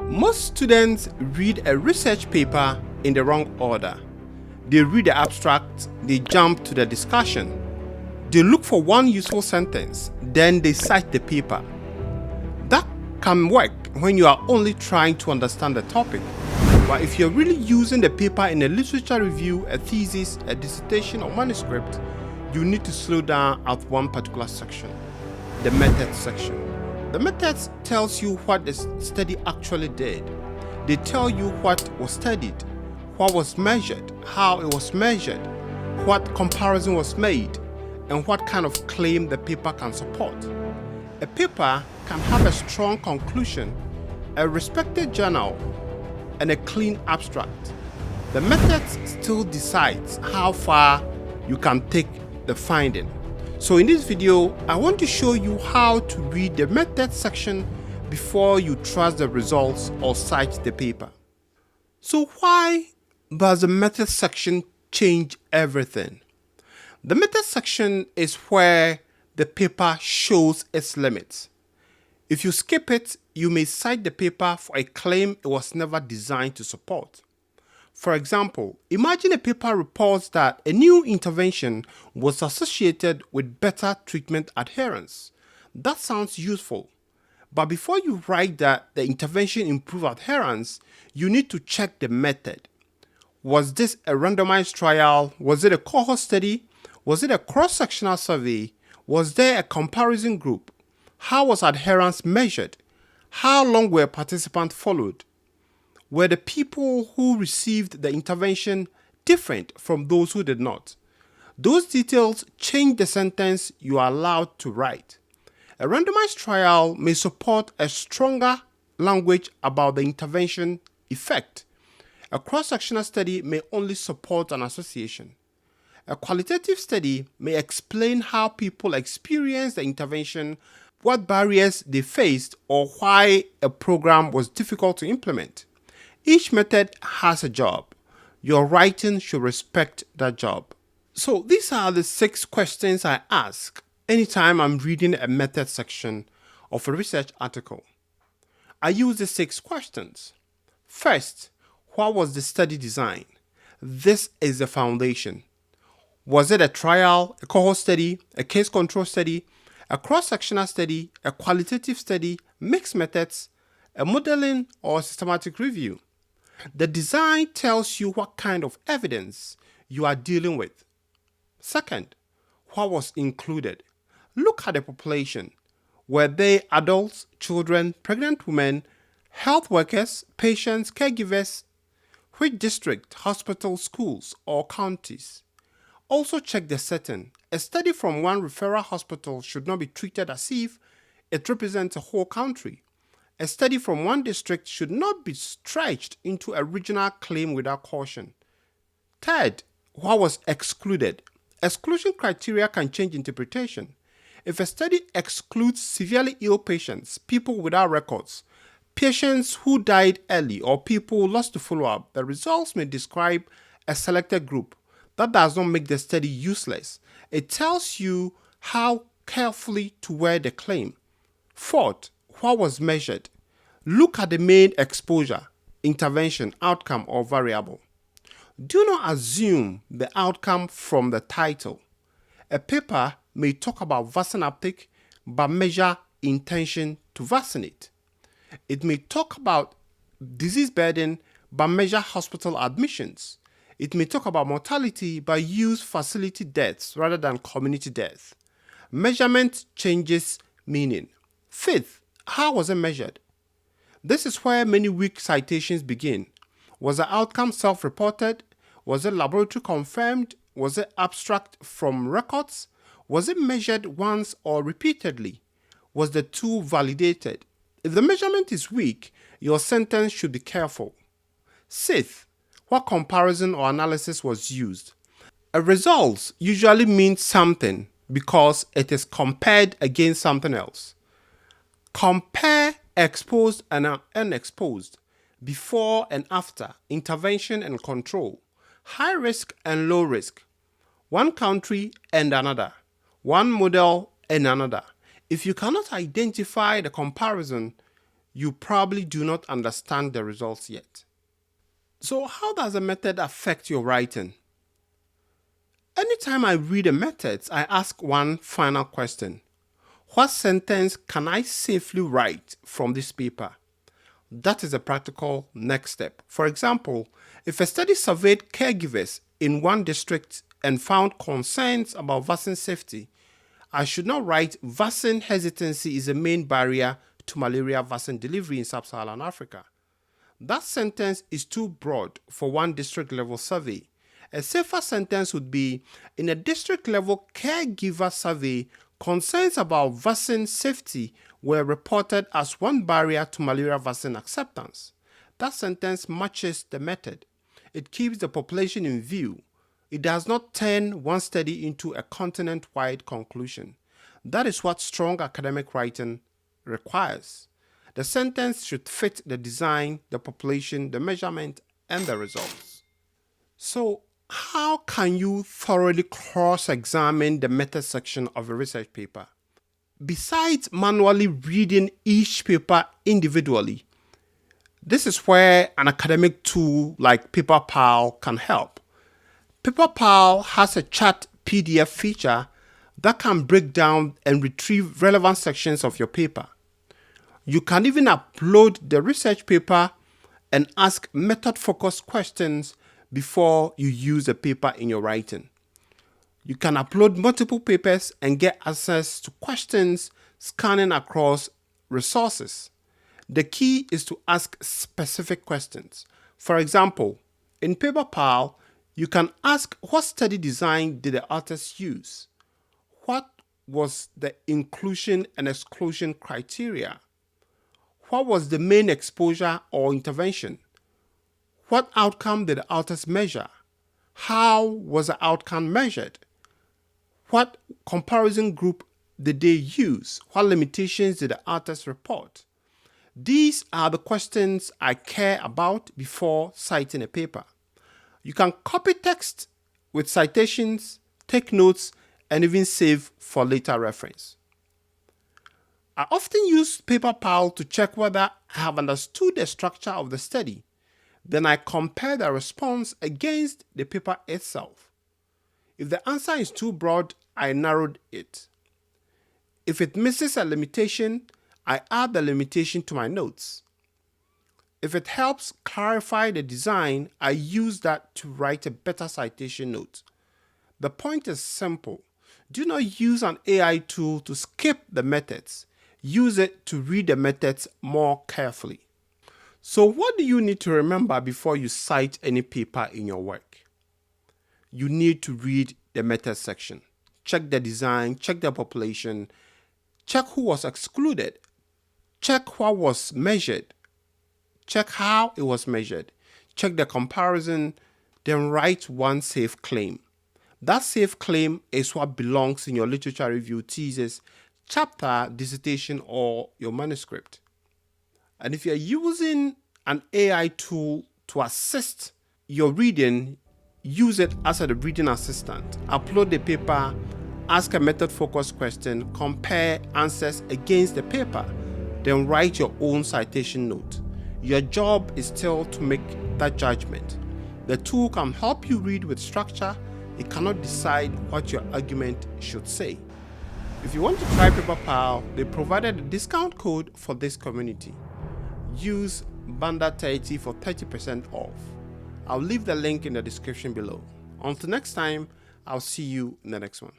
Most students read a research paper in the wrong order. They read the abstract, they jump to the discussion. They look for one useful sentence, then they cite the paper. That can work when you are only trying to understand the topic. But if you're really using the paper in a literature review, a thesis, a dissertation, or manuscript, you need to slow down at one particular section, the methods section. The methods tells you what the study actually did. They tell you what was studied, what was measured, how it was measured, what comparison was made, and what kind of claim the paper can support. A paper can have a strong conclusion, a respected journal, and a clean abstract. The methods still decides how far you can take the finding. So in this video, I want to show you how to read the methods section before you trust the results or cite the paper. So why does the methods section change everything? The methods section is where the paper shows its limits. If you skip it, you may cite the paper for a claim it was never designed to support. For example, imagine a paper reports that a new intervention was associated with better treatment adherence. That sounds useful. But before you write that the intervention improved adherence, you need to check the method. Was this a randomized trial? Was it a cohort study? Was it a cross-sectional survey? Was there a comparison group? How was adherence measured? How long were participants followed? Were the people who received the intervention different from those who did not? Those details change the sentence you are allowed to write. A randomized trial may support a stronger language about the intervention effect. A cross-sectional study may only support an association. A qualitative study may explain how people experienced the intervention, what barriers they faced, or why a program was difficult to implement. Each method has a job. Your writing should respect that job. So these are the 6 questions I ask anytime I'm reading a method section of a research article. I use the 6 questions. First, what was the study design? This is the foundation. Was it a trial, a cohort study, a case control study, a cross-sectional study, a qualitative study, mixed methods, a modeling, or a systematic review? The design tells you what kind of evidence you are dealing with. Second, what was included? Look at the population. Were they adults, children, pregnant women, health workers, patients, caregivers? Which district, hospitals, schools, or counties? Also check the setting. A study from one referral hospital should not be treated as if it represents a whole country. A study from one district should not be stretched into a regional claim without caution. Third, what was excluded? Exclusion criteria can change interpretation. If a study excludes severely ill patients, people without records, patients who died early, or people lost to follow-up, the results may describe a selected group. That does not make the study useless. It tells you how carefully to word the claim. Fourth, what was measured? Look at the main exposure, intervention, outcome, or variable. Do not assume the outcome from the title. A paper may talk about vaccine uptake, but measure intention to vaccinate. It may talk about disease burden, but measure hospital admissions. It may talk about mortality, but use facility deaths rather than community death. Measurement changes meaning. Fifth, how was it measured? This is where many weak citations begin. Was the outcome self-reported? Was it laboratory confirmed? Was it abstract from records? Was it measured once or repeatedly? Was the tool validated? If the measurement is weak, your sentence should be careful. Sixth, what comparison or analysis was used? A result usually means something because it is compared against something else. Compare exposed and unexposed, before and after, intervention and control, high risk and low risk, one country and another, one model and another. If you cannot identify the comparison, you probably do not understand the results yet. So how does a method affect your writing? Anytime I read the methods, I ask one final question. What sentence can I safely write from this paper? That is a practical next step. For example, if a study surveyed caregivers in one district and found concerns about vaccine safety, I should not write vaccine hesitancy is a main barrier to malaria vaccine delivery in sub-Saharan Africa. That sentence is too broad for one district level survey. A safer sentence would be, in a district level caregiver survey, concerns about vaccine safety were reported as one barrier to malaria vaccine acceptance. That sentence matches the method. It keeps the population in view. It does not turn one study into a continent-wide conclusion. That is what strong academic writing requires. The sentence should fit the design, the population, the measurement, and the results. So, how can you thoroughly cross-examine the method section of a research paper? Besides manually reading each paper individually, this is where an academic tool like Paperpal can help. Paperpal has a chat PDF feature that can break down and retrieve relevant sections of your paper. You can even upload the research paper and ask method-focused questions before you use the paper in your writing. You can upload multiple papers and get access to questions scanning across resources. The key is to ask specific questions. For example, in Paperpal, you can ask, what study design did the authors use? What was the inclusion and exclusion criteria? What was the main exposure or intervention? What outcome did the authors measure? How was the outcome measured? What comparison group did they use? What limitations did the authors report? These are the questions I care about before citing a paper. You can copy text with citations, take notes, and even save for later reference. I often use Paperpal to check whether I have understood the structure of the study. Then I compare the response against the paper itself. If the answer is too broad, I narrowed it. If it misses a limitation, I add the limitation to my notes. If it helps clarify the design, I use that to write a better citation note. The point is simple. Do not use an AI tool to skip the methods. Use it to read the methods more carefully. So what do you need to remember before you cite any paper in your work? You need to read the method section. Check the design, check the population, check who was excluded, check what was measured, check how it was measured, check the comparison, then write one safe claim. That safe claim is what belongs in your literature review thesis, chapter, dissertation, or your manuscript. And if you're using an AI tool to assist your reading, use it as a reading assistant. Upload the paper, ask a method-focused question, compare answers against the paper, then write your own citation note. Your job is still to make that judgment. The tool can help you read with structure. It cannot decide what your argument should say. If you want to try Paperpal, they provided a discount code for this community. Use BANDA30 for 30% off. I'll leave the link in the description below. Until next time, I'll see you in the next one.